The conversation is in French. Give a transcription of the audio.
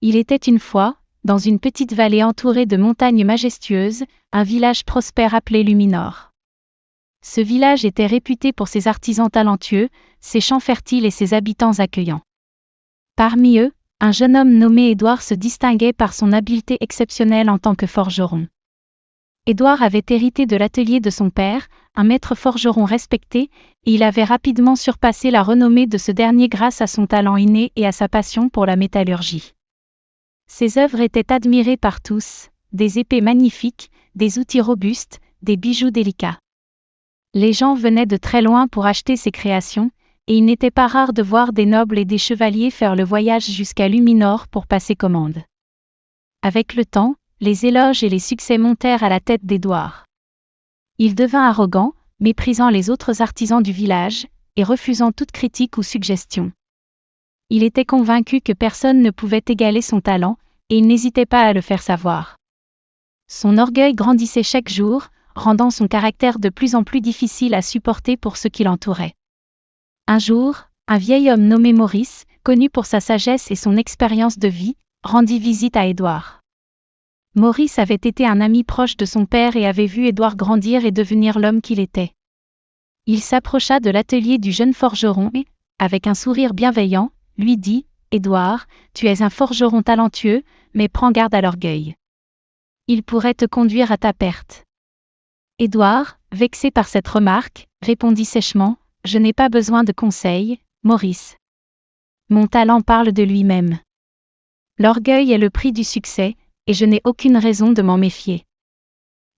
Il était une fois, dans une petite vallée entourée de montagnes majestueuses, un village prospère appelé Luminor. Ce village était réputé pour ses artisans talentueux, ses champs fertiles et ses habitants accueillants. Parmi eux, un jeune homme nommé Édouard se distinguait par son habileté exceptionnelle en tant que forgeron. Édouard avait hérité de l'atelier de son père, un maître forgeron respecté, et il avait rapidement surpassé la renommée de ce dernier grâce à son talent inné et à sa passion pour la métallurgie. Ses œuvres étaient admirées par tous, des épées magnifiques, des outils robustes, des bijoux délicats. Les gens venaient de très loin pour acheter ses créations, et il n'était pas rare de voir des nobles et des chevaliers faire le voyage jusqu'à Luminor pour passer commande. Avec le temps, les éloges et les succès montèrent à la tête d'Édouard. Il devint arrogant, méprisant les autres artisans du village, et refusant toute critique ou suggestion. Il était convaincu que personne ne pouvait égaler son talent, et il n'hésitait pas à le faire savoir. Son orgueil grandissait chaque jour, rendant son caractère de plus en plus difficile à supporter pour ceux qui l'entouraient. Un jour, un vieil homme nommé Maurice, connu pour sa sagesse et son expérience de vie, rendit visite à Édouard. Maurice avait été un ami proche de son père et avait vu Édouard grandir et devenir l'homme qu'il était. Il s'approcha de l'atelier du jeune forgeron et, avec un sourire bienveillant, lui dit « Édouard, tu es un forgeron talentueux, mais prends garde à l'orgueil. Il pourrait te conduire à ta perte. » Édouard, vexé par cette remarque, répondit sèchement « Je n'ai pas besoin de conseils, Maurice. Mon talent parle de lui-même. L'orgueil est le prix du succès, et je n'ai aucune raison de m'en méfier. »